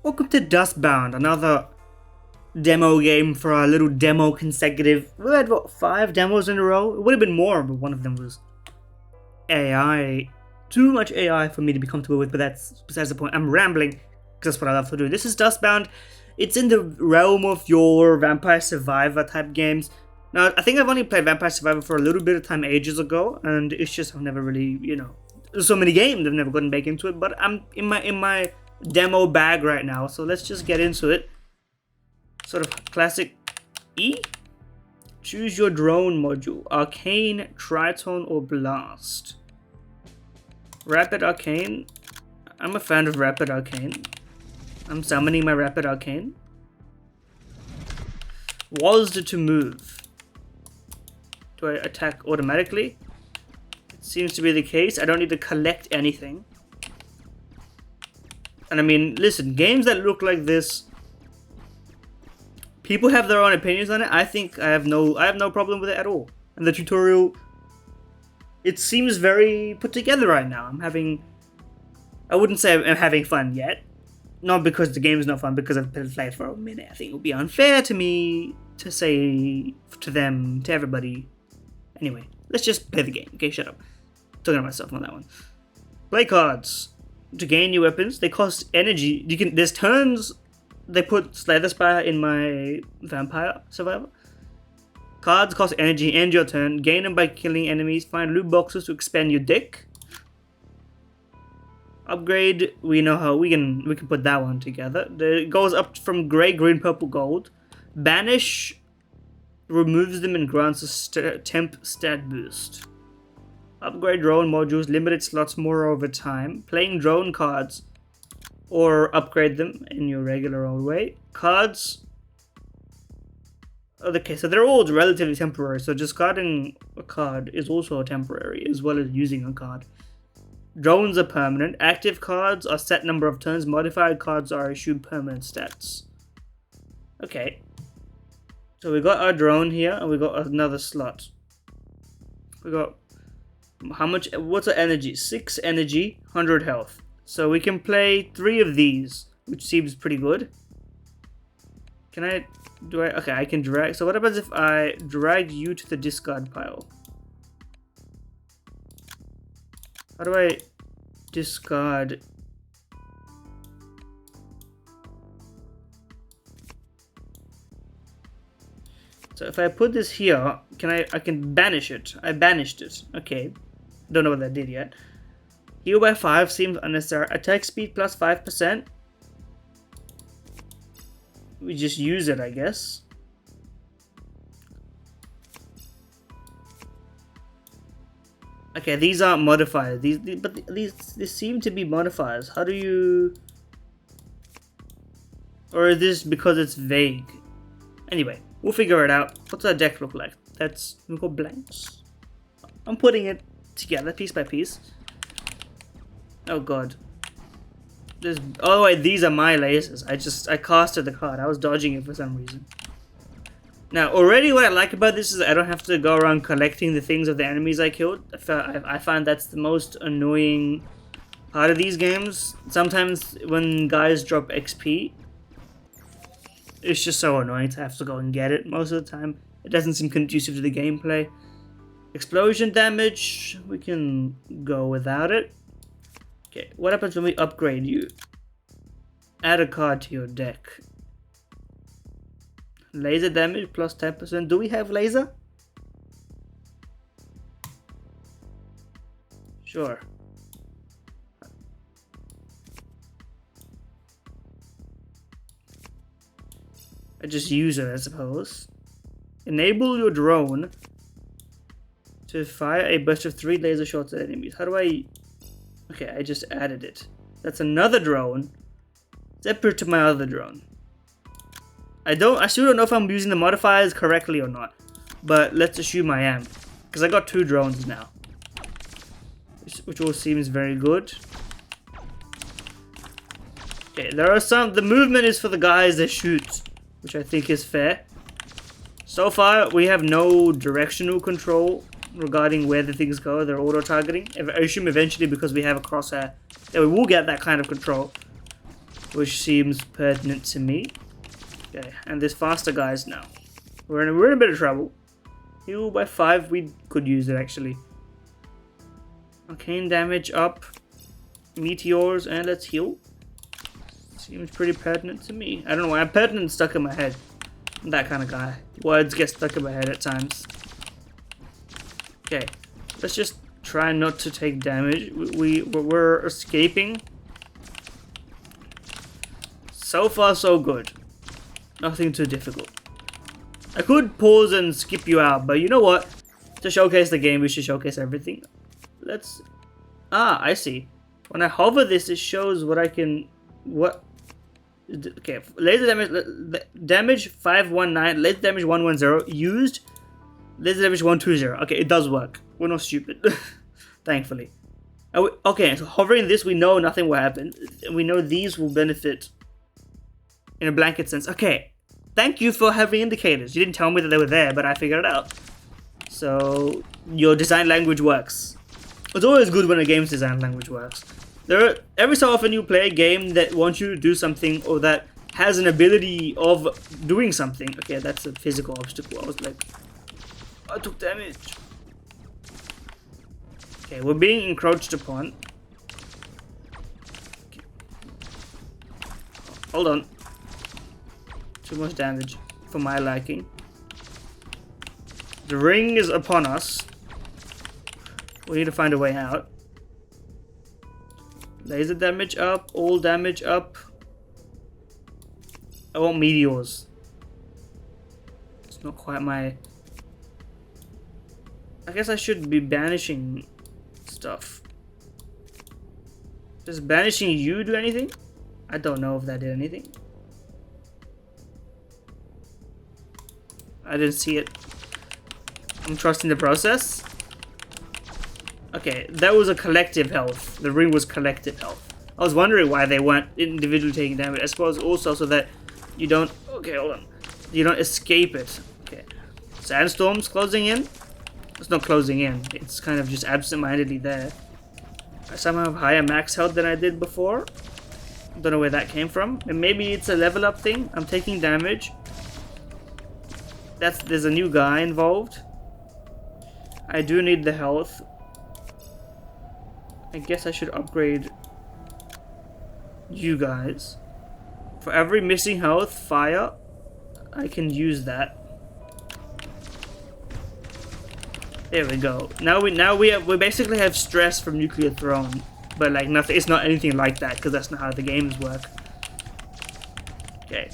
Welcome to Dustbound, another demo game for our little demo consecutive. We had what, 5 demos in a row? It would have been more, but one of them was AI. Too much AI for me to be comfortable with, but that's besides the point. I'm rambling, because that's what I love to do. This is Dustbound. It's in the realm of your Vampire Survivor type games. Now, I think I've only played Vampire Survivor for a little bit of time ages ago, and it's just I've never really, there's so many games I've never gotten back into it, but I'm in my demo bag right now, so let's just get into it. Sort of classic E. Choose your drone module: Arcane, Triton, or Blast. Rapid Arcane. I'm a fan of Rapid Arcane. I'm summoning my Rapid Arcane. WASD to move. Do I attack automatically? It seems to be the case. I don't need to collect anything. And I mean, listen, games that look like this, people have their own opinions on it. I think I have no problem with it at all. And the tutorial, it seems very put together right now. I wouldn't say I'm having fun yet. Not because the game's not fun, because I've played for a minute. I think it would be unfair to me to say to them, to everybody. Anyway, let's just play the game. Okay, shut up. Talking to myself on that one. Play cards. To gain new weapons, they cost energy. There's turns. They put Slither Spire in my Vampire Survivor. Cards cost energy, end your turn. Gain them by killing enemies. Find loot boxes to expand your deck. Upgrade. We know how we can put that one together. It goes up from grey, green, purple, gold. Banish removes them and grants a temp stat boost. Upgrade drone modules, limited slots more over time. Playing drone cards or upgrade them in your regular old way. Cards. Okay, so they're all relatively temporary, so discarding a card is also temporary as well as using a card. Drones are permanent. Active cards are set number of turns. Modified cards are issued permanent stats. Okay. So we got our drone here and we got another slot. We got how much? What's our energy? 6 energy, 100 health. So we can play 3 of these, which seems pretty good. Okay, I can drag. So what happens if I drag you to the discard pile? How do I discard? So if I put this here, I can banish it. I banished it. Okay. Don't know what that did yet. Heal by 5 seems unnecessary. Attack speed plus 5%. We just use it, I guess. Okay, these aren't modifiers. These seem to be modifiers. How do you? Or is this because it's vague? Anyway, we'll figure it out. What's our deck look like? We go blanks. I'm putting it together piece by piece. Oh god. Oh wait, these are my lasers. I casted the card. I was dodging it for some reason. Now, already what I like about this is I don't have to go around collecting the things of the enemies I killed. I find that's the most annoying part of these games. Sometimes when guys drop XP, it's just so annoying to have to go and get it. Most of the time, it doesn't seem conducive to the gameplay. Explosion damage, we can go without it. Okay, what happens when we upgrade you? Add a card to your deck. Laser damage plus 10%. Do we have laser? Sure. I just use it, I suppose. Enable your drone to fire a burst of 3 laser shots at enemies. How do I? Okay, I just added it. That's another drone separate to my other drone. I still don't know if I'm using the modifiers correctly or not, but let's assume I am, because I got 2 drones now, which all seems very good. Okay, the movement is for the guys that shoot, which I think is fair. So far, we have no directional control regarding where the things go. They're auto-targeting. I assume eventually, because we have a crosshair, that we will get that kind of control. which seems pertinent to me. Okay, and there's faster guys now. We're in a bit of trouble. Heal by 5, we could use it actually. Arcane damage up. Meteors, and let's heal. Seems pretty pertinent to me. I don't know why pertinent stuck in my head. I'm that kind of guy. Words get stuck in my head at times. Okay, let's just try not to take damage. We're escaping. So far, so good. Nothing too difficult. I could pause and skip you out, but you know what? To showcase the game, we should showcase everything. Let's... Ah, I see. When I hover this, it shows what I can... What... Okay, laser damage... Damage 519, laser damage 110, used... Laser damage 120. Okay, it does work. We're not stupid. Thankfully. Okay, so hovering this, we know nothing will happen. We know these will benefit in a blanket sense. Okay, thank you for having indicators. You didn't tell me that they were there, but I figured it out. So, your design language works. It's always good when a game's design language works. Every so often you play a game that wants you to do something or that has an ability of doing something. Okay, that's a physical obstacle. I was like, I took damage. Okay, we're being encroached upon. Okay. Hold on. Too much damage for my liking. The ring is upon us. We need to find a way out. Laser damage up, all damage up. I want meteors. It's not quite my... I guess I should be banishing stuff. Does banishing you do anything? I don't know if that did anything. I didn't see it. I'm trusting the process. Okay, that was a collective health. The ring was collective health. I was wondering why they weren't individually taking damage. I suppose also so that you don't... Okay, hold on. You don't escape it. Okay. Sandstorm's closing in. It's not closing in. It's kind of just absent-mindedly there. I somehow have higher max health than I did before. Don't know where that came from. And maybe it's a level up thing. I'm taking damage. There's a new guy involved. I do need the health. I guess I should upgrade you guys. For every missing health, fire, I can use that. There we go. Now we basically have stress from Nuclear Throne, but like nothing. It's not anything like that because that's not how the games work. Okay,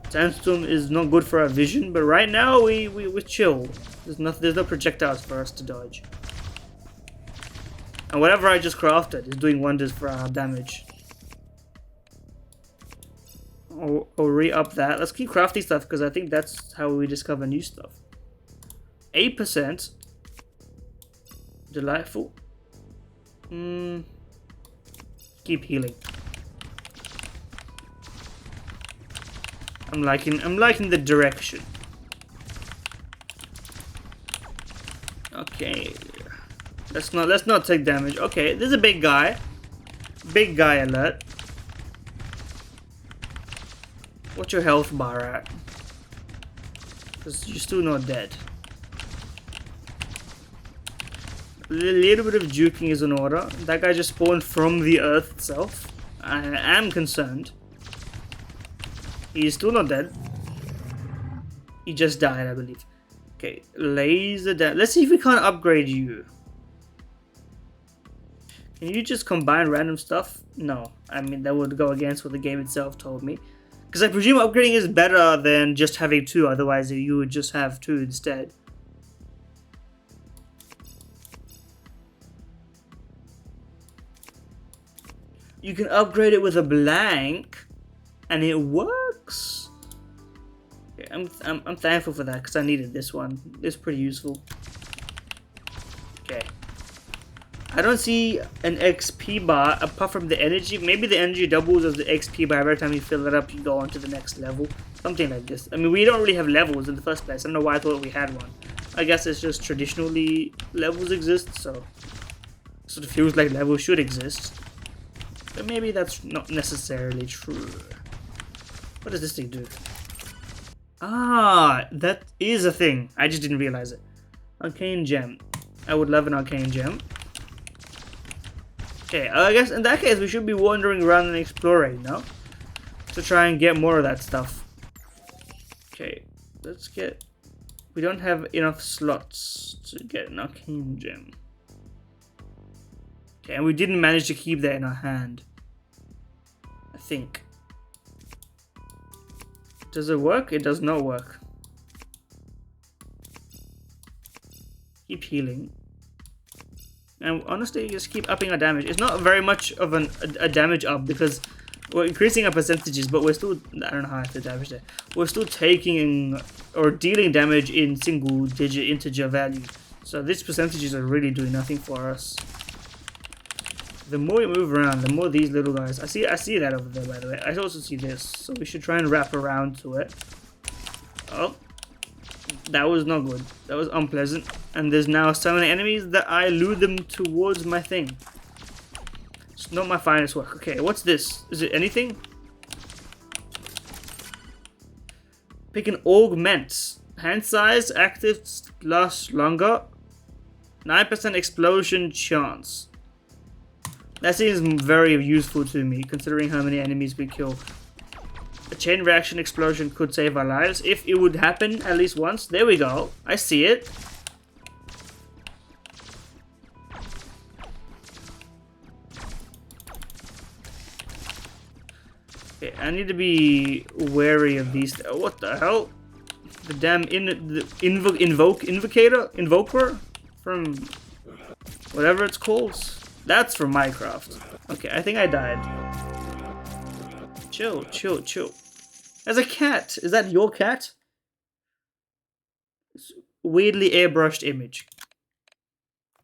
Sandstorm is not good for our vision, but right now we're chill. There's no projectiles for us to dodge, and whatever I just crafted is doing wonders for our damage. I'll re-up that. Let's keep crafting stuff because I think that's how we discover new stuff. 8%. Delightful. Keep healing. I'm liking the direction. Okay. Let's not take damage. Okay, there's a big guy. Big guy alert. What's your health bar at? Because you're still not dead. A little bit of juking is in order. That guy just spawned from the earth itself. I am concerned. He's still not dead. He just died, I believe. Okay, laser down. Let's see if we can't upgrade you. Can you just combine random stuff? No. I mean, that would go against what the game itself told me. Because I presume upgrading is better than just having 2. Otherwise, you would just have 2 instead. You can upgrade it with a blank, and it works. Okay, I'm thankful for that because I needed this one. It's pretty useful. Okay. I don't see an XP bar apart from the energy. Maybe the energy doubles as the XP bar. Every time you fill it up, you go on to the next level. Something like this. I mean, we don't really have levels in the first place. I don't know why I thought we had one. I guess it's just traditionally levels exist, so it sort of feels like levels should exist. But maybe that's not necessarily true. What does this thing do? Ah, that is a thing. I just didn't realize it. Arcane gem. I would love an arcane gem. Okay, I guess in that case we should be wandering around and exploring, no? To try and get more of that stuff. Okay, let's get... We don't have enough slots to get an arcane gem. Okay, and we didn't manage to keep that in our hand. I think. Does it work? It does not work. Keep healing. And honestly, just keep upping our damage. It's not very much of a damage up because we're increasing our percentages, but we're still... I don't know how I have to damage that. We're still taking or dealing damage in single digit integer value. So these percentages are really doing nothing for us. The more we move around, the more these little guys... I see that over there, by the way. I also see this. So we should try and wrap around to it. Oh. That was not good. That was unpleasant. And there's now so many enemies that I lure them towards my thing. It's not my finest work. Okay, what's this? Is it anything? Pick an augment. Hand size, active, lasts longer. 9% explosion chance. That seems very useful to me, considering how many enemies we kill. A chain reaction explosion could save our lives, if it would happen at least once. There we go. I see it. Okay, I need to be wary of these. What the hell? The damn invoker from whatever it's called. That's from Minecraft. Okay, I think I died. Chill, chill, chill. There's a cat. Is that your cat? It's weirdly airbrushed image.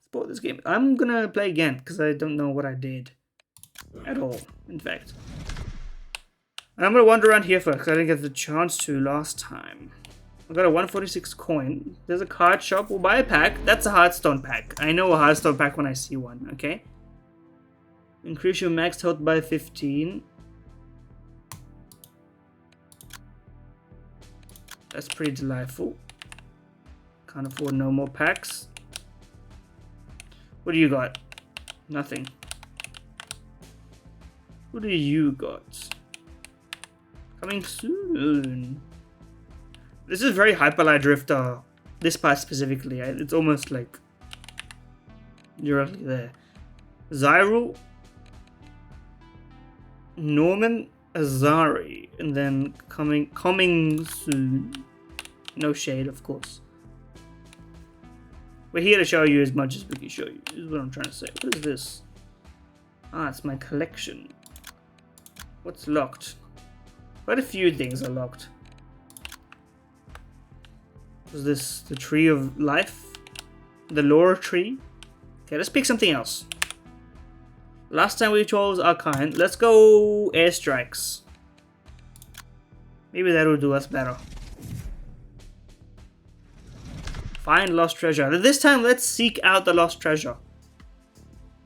Support this game. I'm gonna play again because I don't know what I did at all. In fact, and I'm gonna wander around here first because I didn't get the chance to last time. I got a 146 coin. There's a card shop. We'll buy a pack. That's a Hearthstone pack. I know a Hearthstone pack when I see one. Okay. Increase your max health by 15. That's pretty delightful. Can't afford no more packs. What do you got? Nothing. What do you got? Coming soon. This is very Hyperlight Drifter. This part specifically. It's almost like directly there. Zyril. Norman Azari. And then coming soon. No shade, of course. We're here to show you as much as we can show you. This is what I'm trying to say. What is this? Ah, it's my collection. What's locked? Quite a few things are locked. Was this the tree of life? The lore tree? Okay, let's pick something else. Last time we chose Arcane. Let's go airstrikes. Maybe that will do us better. Find lost treasure. This time, let's seek out the lost treasure.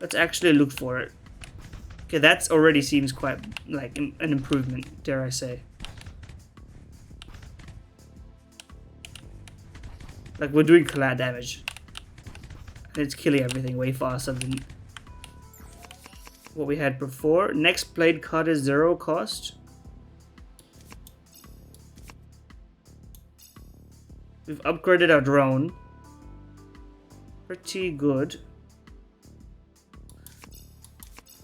Let's actually look for it. Okay, that already seems quite like an improvement, dare I say. Like, we're doing collat damage. And it's killing everything way faster than what we had before. Next played card is 0 cost. We've upgraded our drone. Pretty good.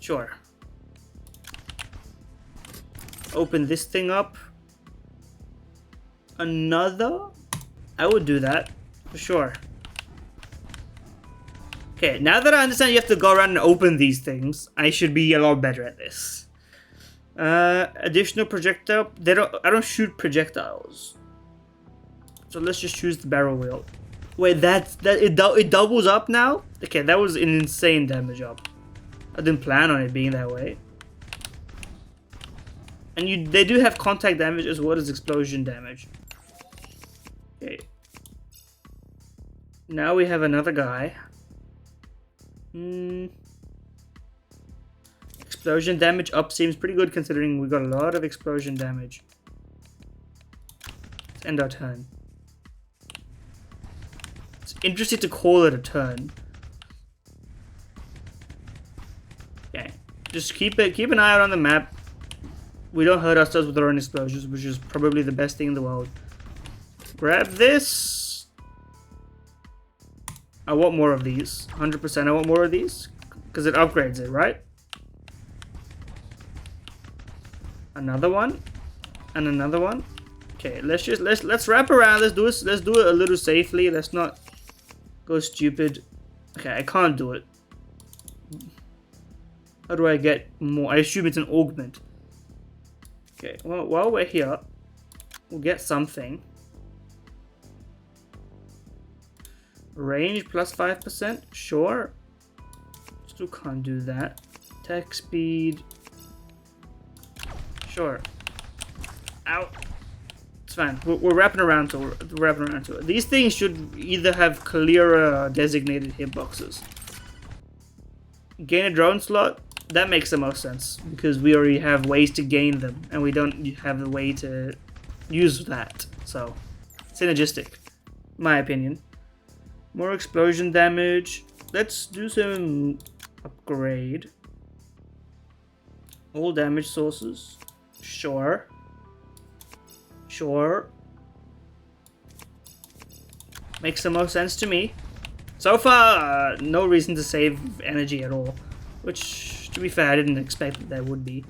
Sure. Open this thing up. Another? I would do that. For sure. Okay, now that I understand you have to go around and open these things, I should be a lot better at this. Additional projectile. I don't shoot projectiles. So let's just choose the barrel wheel. Wait, it doubles up now? Okay, that was an insane damage up. I didn't plan on it being that way. And they do have contact damage as well as explosion damage. Okay. Now we have another guy. Explosion damage up seems pretty good considering we got a lot of explosion damage. Let's end our turn. It's interesting to call it a turn. Okay, just keep an eye out on the map. We don't hurt ourselves with our own explosions, which is probably the best thing in the world. Grab this. I want more of these. 100% I want more of these. Because it upgrades it, right? Another one. And another one. Okay, let's wrap around. Let's do it a little safely. Let's not go stupid. Okay, I can't do it. How do I get more? I assume it's an augment. Okay, well, while we're here, we'll get something. Range plus 5%? Sure. Still can't do that. Attack speed. Sure. Ow. It's fine. We're wrapping around to it. These things should either have clearer designated hitboxes. Gain a drone slot? That makes the most sense, because we already have ways to gain them, and we don't have the way to use that. So, synergistic, in my opinion. More explosion damage. Let's do some upgrade. All damage sources. Sure. Sure. Makes the most sense to me. So far, no reason to save energy at all, which, to be fair, I didn't expect that there would be.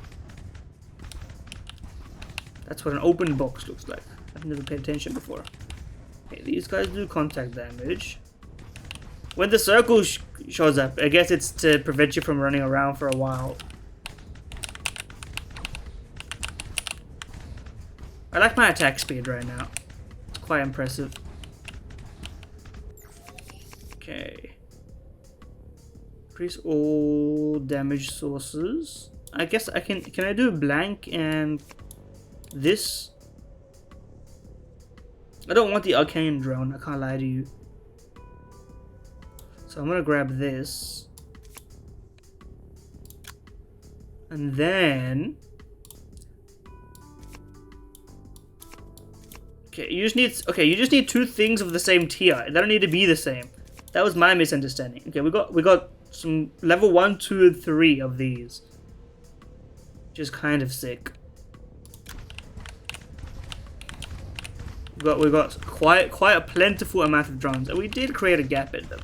That's what an open box looks like. I've never paid attention before. Okay, these guys do contact damage. When the circle shows up, I guess it's to prevent you from running around for a while. I like my attack speed right now. It's quite impressive. Okay. Increase all damage sources. I guess I can I do blank and this? I don't want the arcane drone, I can't lie to you. So I'm gonna grab this. And then you just need two things of the same tier. They don't need to be the same. That was my misunderstanding. Okay, we got some level 1, 2, and 3 of these. Which is kind of sick. We got quite a plentiful amount of drones, and we did create a gap in them.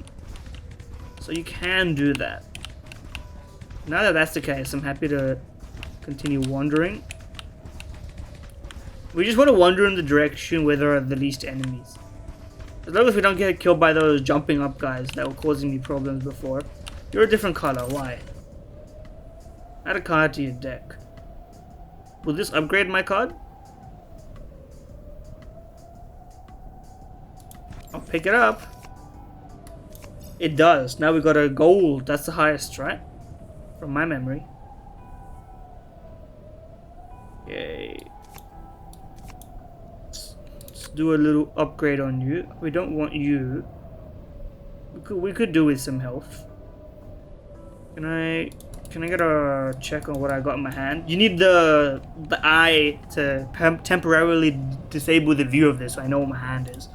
So you can do that. Now that that's the case, I'm happy to continue wandering. We just want to wander in the direction where there are the least enemies. As long as we don't get killed by those jumping up guys that were causing me problems before. You're a different color, why? Add a card to your deck. Will this upgrade my card? I'll pick it up. It does. Now we got a gold. That's the highest, right? From my memory. Yay. Let's do a little upgrade on you. We don't want you. We could do with some health. Can I get a check on what I got in my hand? You need the eye to temporarily disable the view of this so I know what my hand is.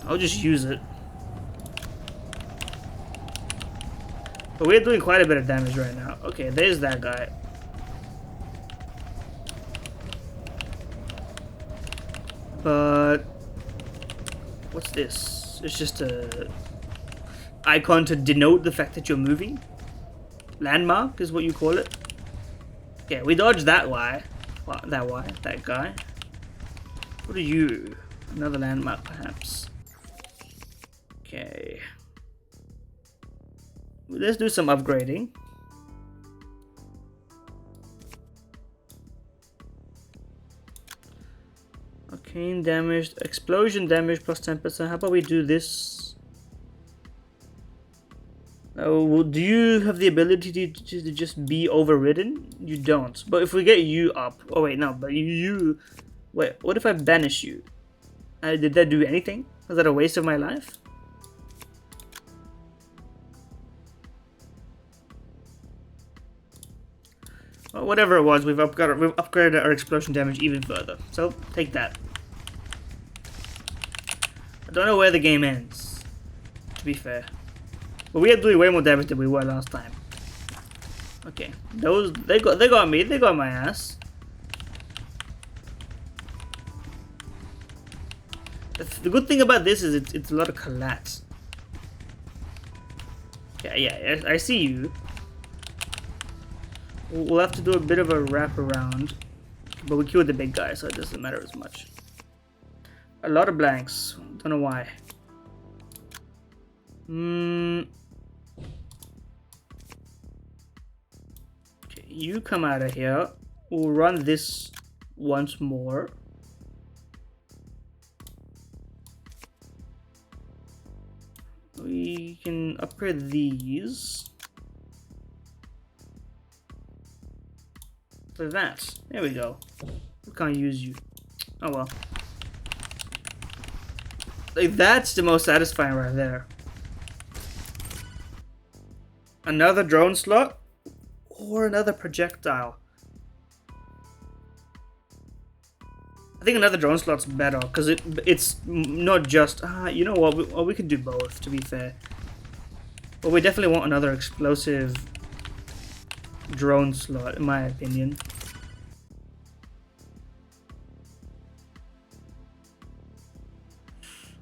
I'll just use it. But we're doing quite a bit of damage right now. Okay, there's that guy. But what's this? It's just a icon to denote the fact that you're moving. Landmark is what you call it. Okay, we dodged that guy. That guy. What are you? Another landmark, perhaps. Okay. Let's do some upgrading. Arcane damage, explosion damage plus 10%. How about we do this? Oh, do you have the ability to just be overridden? You don't. But if we get you up... Oh wait, no, but you... Wait, what if I banish you? Did that do anything? Was that a waste of my life? Well, whatever it was, we've upgraded our explosion damage even further. So take that. I don't know where the game ends, to be fair. But we are doing way more damage than we were last time. Okay, they got me. They got my ass. The good thing about this is it's a lot of collapse. Yeah, I see you. We'll have to do a bit of a wrap around, but we killed the big guy, so it doesn't matter as much. A lot of blanks. Don't know why. Okay, you come out of here. We'll run this once more. We can upgrade these. For that. There we go. We can't use you. Oh well. Like, that's the most satisfying right there. Another drone slot or another projectile. I think another drone slot's better because it's not just you know what, we could do both, to be fair. But we definitely want another explosive drone slot, in my opinion.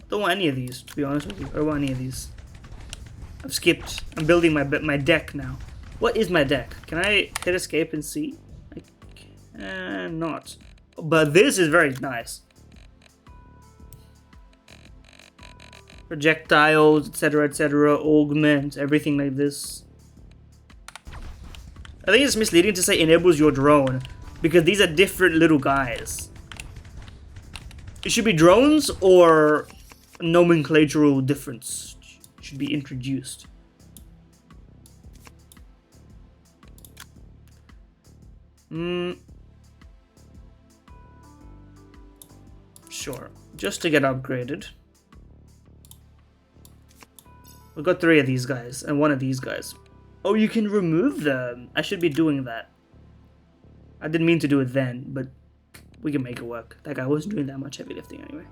Don't want any of these, to be honest with you. I don't want any of these. I've skipped. I'm building my deck now. What is my deck? Can I hit escape and see? I cannot. But this is very nice. Projectiles, etc., augment, everything like this. I think it's misleading to say enables your drone, because these are different little guys. It should be drones or nomenclatural difference should be introduced. Sure, just to get upgraded. We've got 3 of these guys and 1 of these guys. Oh, you can remove them. I should be doing that. I didn't mean to do it then, but we can make it work. That guy wasn't doing that much heavy lifting anyway.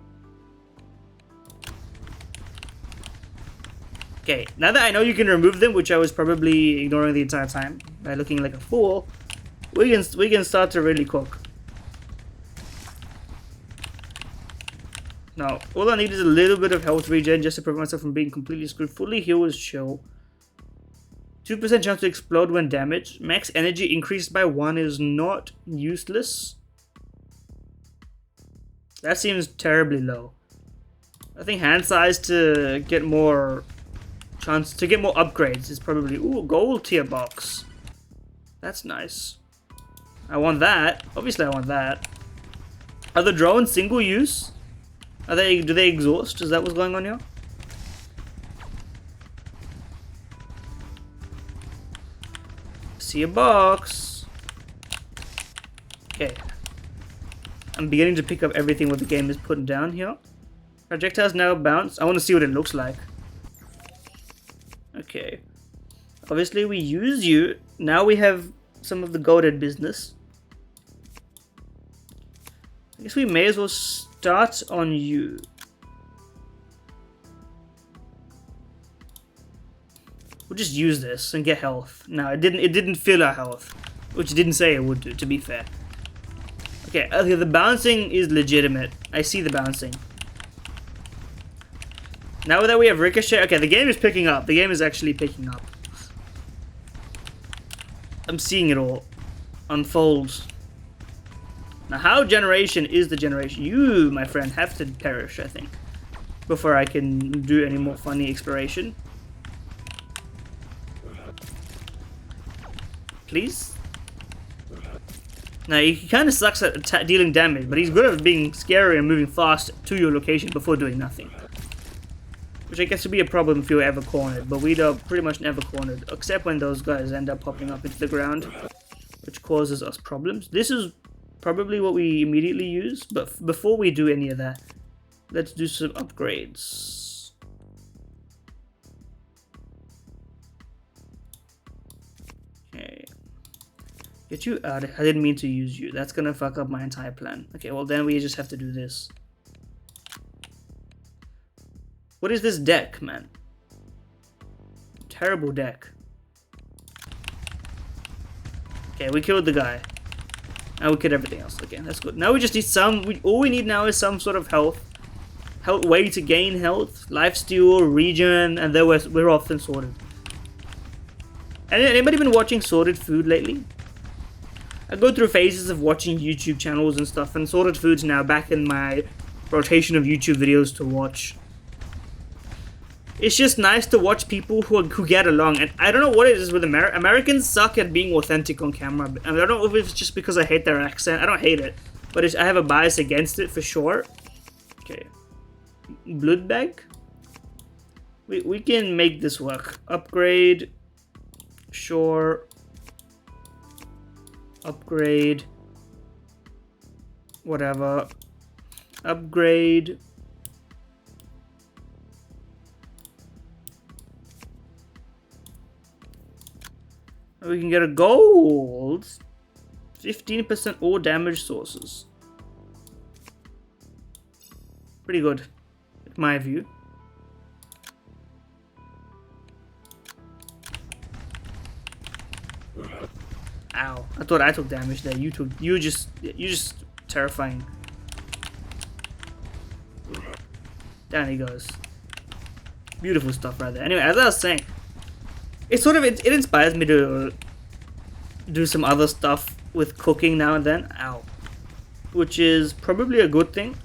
Okay, now that I know you can remove them, which I was probably ignoring the entire time by looking like a fool, we can start to really cook. Now, all I need is a little bit of health regen just to prevent myself from being completely screwed. Fully heal is chill. 2% chance to explode when damaged. Max energy increased by 1 is not useless. That seems terribly low. I think hand size to get more chance to get more upgrades is probably gold tier box. That's nice. I want that. Obviously, I want that. Are the drones single use? Do they exhaust? Is that what's going on here? See a box. Okay. I'm beginning to pick up everything what the game is putting down here. Projectiles now bounce. I want to see what it looks like. Okay. Obviously we use you. Now we have some of the goated business. I guess we may as well start on you. We'll just use this and get health. Now it didn't fill our health, which it didn't say it would do, to be fair. Okay, the bouncing is legitimate. I see the bouncing. Now that we have ricochet, okay, the game is picking up. The game is actually picking up. I'm seeing it all unfold. Now, how generation is the generation? You, my friend, have to perish, I think, before I can do any more funny exploration. Please? Now, he kind of sucks at dealing damage, but he's good at being scary and moving fast to your location before doing nothing. Which I guess would be a problem if you were ever cornered, but we are pretty much never cornered, except when those guys end up popping up into the ground, which causes us problems. This is probably what we immediately use, but before we do any of that, let's do some upgrades. Okay. Get you out. I didn't mean to use you. That's gonna fuck up my entire plan. Okay, well then we just have to do this. What is this deck, man? Terrible deck. Okay, we killed the guy. Now we killed everything else. Okay, that's good. Now we just need some... all we need now is some sort of health. Way to gain health. Lifesteal, regen, and then we're off and sorted. Anybody been watching Sorted Food lately? I go through phases of watching YouTube channels and stuff, and Sorted Food's now back in my rotation of YouTube videos to watch. It's just nice to watch people who get along, and I don't know what it is with Americans suck at being authentic on camera. I don't know if it's just because I hate their accent. I don't hate it, but I have a bias against it for sure. Okay, blood bag. We can make this work. Upgrade. Sure. Upgrade. Whatever. Upgrade. We can get a gold. 15% all damage sources. Pretty good, in my view. Ow! I thought I took damage there. You just terrifying. Down he goes. Beautiful stuff right there. Anyway, as I was saying, it inspires me to do some other stuff with cooking now and then. Ow. Which is probably a good thing.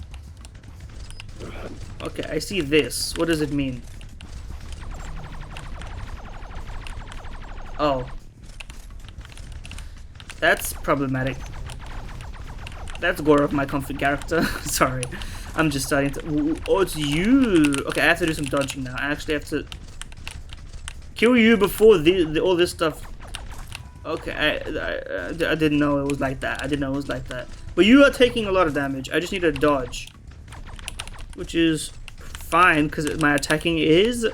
Okay, I see this. What does it mean? Oh. That's problematic. That's Gorov, my comfort character. Sorry. I'm just starting to... Oh, it's you! Okay, I have to do some dodging now. I actually have to kill you before all this stuff. Okay, I didn't know it was like that. I didn't know it was like that. But you are taking a lot of damage. I just need to dodge. Which is fine, because my attacking is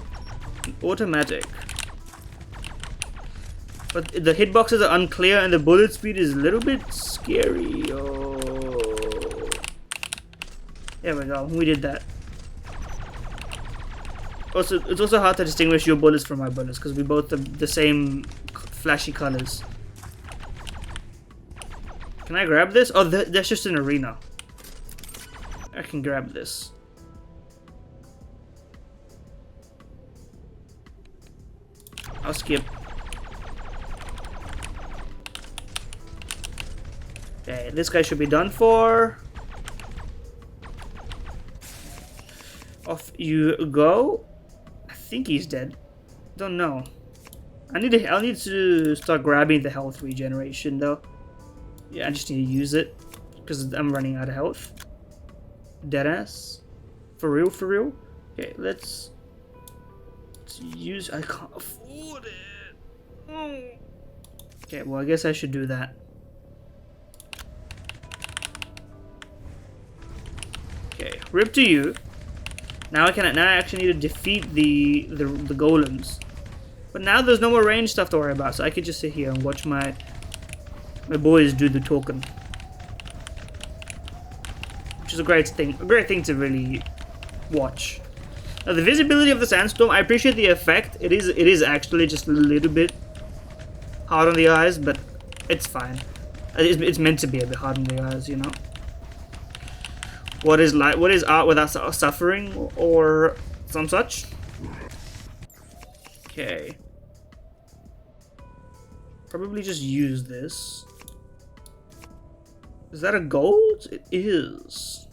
automatic. But the hitboxes are unclear and the bullet speed is a little bit scary. Oh. There we go. We did that. Also, it's also hard to distinguish your bullets from my bullets because we both have the same flashy colors. Can I grab this? Oh, that's just an arena. I can grab this. I'll skip. Okay, this guy should be done for. Off you go. I think he's dead. Don't know. I'll need to start grabbing the health regeneration though. Yeah, I just need to use it because I'm running out of health. Deadass. For real, for real. Okay, let's use. I can't afford it. Okay, well I guess I should do that. Okay, rip to you. Now I actually need to defeat the golems. But now there's no more range stuff to worry about, so I could just sit here and watch my boys do the talking. Which is a great thing to really watch. Now the visibility of the sandstorm, I appreciate the effect. It is actually just a little bit hard on the eyes, but it's fine. It's meant to be a bit hard on the eyes, you know. What is art without suffering or some such? Okay. Probably just use this. Is that a gold? It is.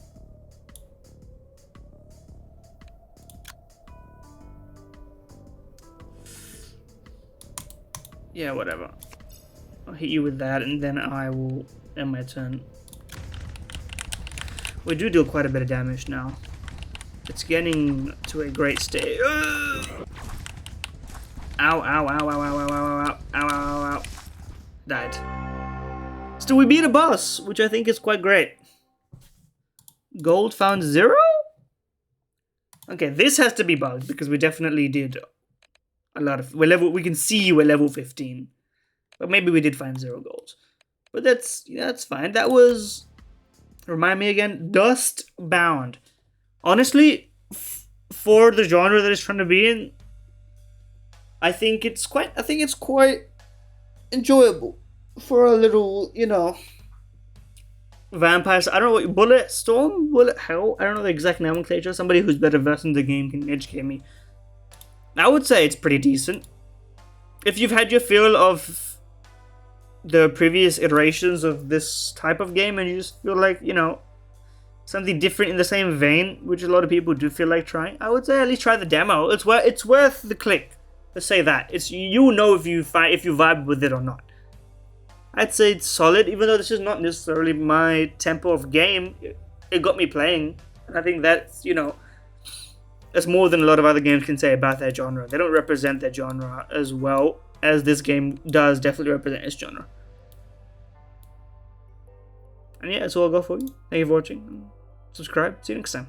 Yeah, whatever. I'll hit you with that and then I will end my turn. We do deal quite a bit of damage now. It's getting to a great state. Ow, ow, ow, ow, ow, ow, ow, ow, ow, ow, ow. Died. Still, we beat a boss, which I think is quite great. Gold found 0? Okay, this has to be bugged because we definitely did a lot of... we can see we're level 15. But maybe we did find 0 gold. But that's fine. That was, remind me again, Dustbound. Honestly, for the genre that it's trying to be in, I think it's quite enjoyable for a little, vampires. I don't know what Bullet Storm, Bullet Hell. I don't know the exact nomenclature. Somebody who's better versed in the game can educate me. I would say it's pretty decent. If you've had your feel of the previous iterations of this type of game and you just feel like, something different in the same vein, which a lot of people do feel like trying, I would say at least try the demo. It's worth the click. Let's say that. You'll know if you vibe with it or not. I'd say it's solid, even though this is not necessarily my tempo of game. It got me playing. And I think that's more than a lot of other games can say about their genre. They don't represent their genre as well as this game does definitely represent its genre. And yeah, that's all I got for you. Thank you for watching. Subscribe. See you next time.